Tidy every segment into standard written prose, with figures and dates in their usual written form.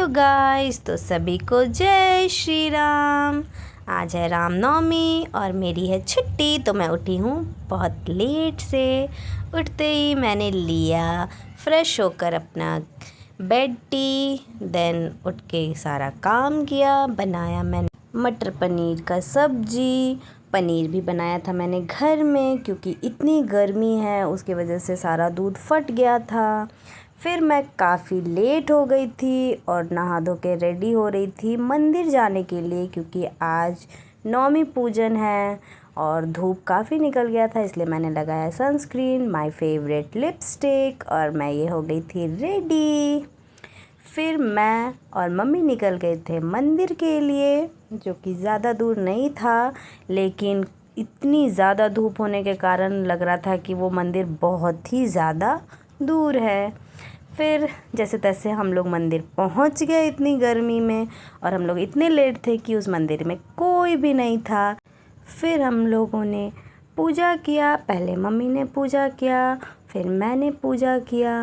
Hello guys, तो सभी को जय श्री राम। आज है रामनवमी और मेरी है छुट्टी, तो मैं उठी हूँ बहुत लेट से। उठते ही मैंने लिया फ्रेश होकर अपना बेड टी, देन उठ के सारा काम किया। बनाया मैंने मटर पनीर का सब्जी। पनीर भी बनाया था मैंने घर में, क्योंकि इतनी गर्मी है उसकी वजह से सारा दूध फट गया था। फिर मैं काफ़ी लेट हो गई थी और नहा धो के रेडी हो रही थी मंदिर जाने के लिए, क्योंकि आज नवमी पूजन है और धूप काफ़ी निकल गया था, इसलिए मैंने लगाया सनस्क्रीन, माय फेवरेट लिपस्टिक, और मैं ये हो गई थी रेडी। फिर मैं और मम्मी निकल गए थे मंदिर के लिए, जो कि ज़्यादा दूर नहीं था, लेकिन इतनी ज़्यादा धूप होने के कारण लग रहा था कि वो मंदिर बहुत ही ज़्यादा दूर है। फिर जैसे तैसे हम लोग मंदिर पहुंच गए इतनी गर्मी में, और हम लोग इतने लेट थे कि उस मंदिर में कोई भी नहीं था। फिर हम लोगों ने पूजा किया। पहले मम्मी ने पूजा किया, फिर मैंने पूजा किया,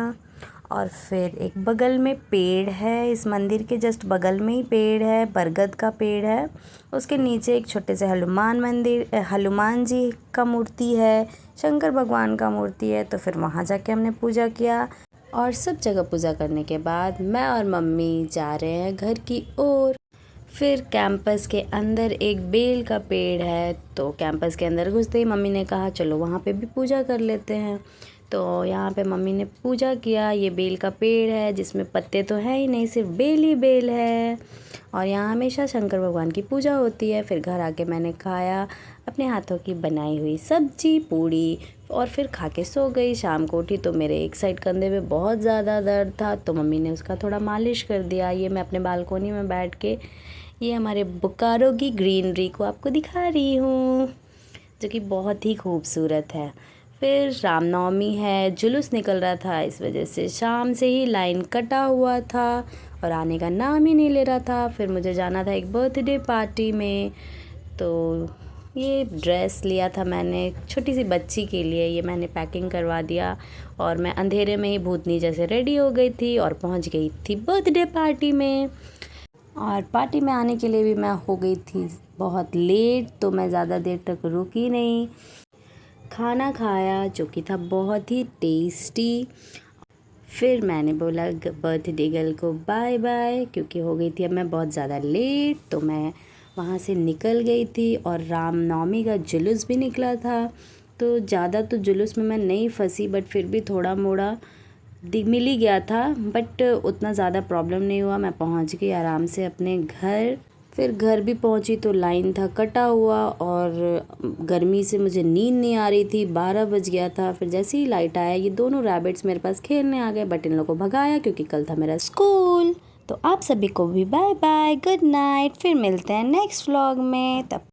और फिर एक बगल में पेड़ है, इस मंदिर के जस्ट बगल में ही पेड़ है, बरगद का पेड़ है। उसके नीचे एक छोटे से हनुमान जी का मूर्ति है, शंकर भगवान का मूर्ति है। तो फिर वहाँ जाके हमने पूजा किया, और सब जगह पूजा करने के बाद मैं और मम्मी जा रहे हैं घर की ओर। फिर कैंपस के अंदर एक बेल का पेड़ है, तो कैंपस के अंदर घुसते ही मम्मी ने कहा चलो वहाँ पे भी पूजा कर लेते हैं। तो यहाँ पे मम्मी ने पूजा किया। ये बेल का पेड़ है जिसमें पत्ते तो है ही नहीं, सिर्फ बेल ही बेल है, और यहाँ हमेशा शंकर भगवान की पूजा होती है। फिर घर आके मैंने खाया अपने हाथों की बनाई हुई सब्जी पूड़ी, और फिर खा के सो गई। शाम को उठी तो मेरे एक साइड कंधे में बहुत ज़्यादा दर्द था, तो मम्मी ने उसका थोड़ा मालिश कर दिया। ये मैं अपने बालकोनी में बैठ के ये हमारे बोकारो की ग्रीनरी को आपको दिखा रही हूँ, जो कि बहुत ही खूबसूरत है। फिर रामनवमी है, जुलूस निकल रहा था, इस वजह से शाम से ही लाइन कटा हुआ था और आने का नाम ही नहीं ले रहा था। फिर मुझे जाना था एक बर्थडे पार्टी में, तो ये ड्रेस लिया था मैंने छोटी सी बच्ची के लिए, ये मैंने पैकिंग करवा दिया, और मैं अंधेरे में ही भूतनी जैसे रेडी हो गई थी और पहुंच गई थी बर्थडे पार्टी में। और पार्टी में आने के लिए भी मैं हो गई थी बहुत लेट, तो मैं ज़्यादा देर तक रुकी नहीं। खाना खाया जो कि था बहुत ही टेस्टी। फिर मैंने बोला बर्थडे गर्ल को बाय बाय, क्योंकि हो गई थी अब मैं बहुत ज़्यादा लेट, तो मैं वहाँ से निकल गई थी। और रामनवमी का जुलूस भी निकला था, तो ज़्यादा तो जुलूस में मैं नहीं फंसी, बट फिर भी थोड़ा मोड़ा मिल ही गया था, बट उतना ज़्यादा प्रॉब्लम नहीं हुआ। मैं पहुँच गई आराम से अपने घर। फिर घर भी पहुँची तो लाइन था कटा हुआ, और गर्मी से मुझे नींद नहीं आ रही थी, 12 बज गया था। फिर जैसे ही लाइट आया ये दोनों रैबिट्स मेरे पास खेलने आ गए, बट इन लोगों को भगाया क्योंकि कल था मेरा स्कूल। तो आप सभी को भी बाय बाय, गुड नाइट। फिर मिलते हैं नेक्स्ट व्लॉग में, तब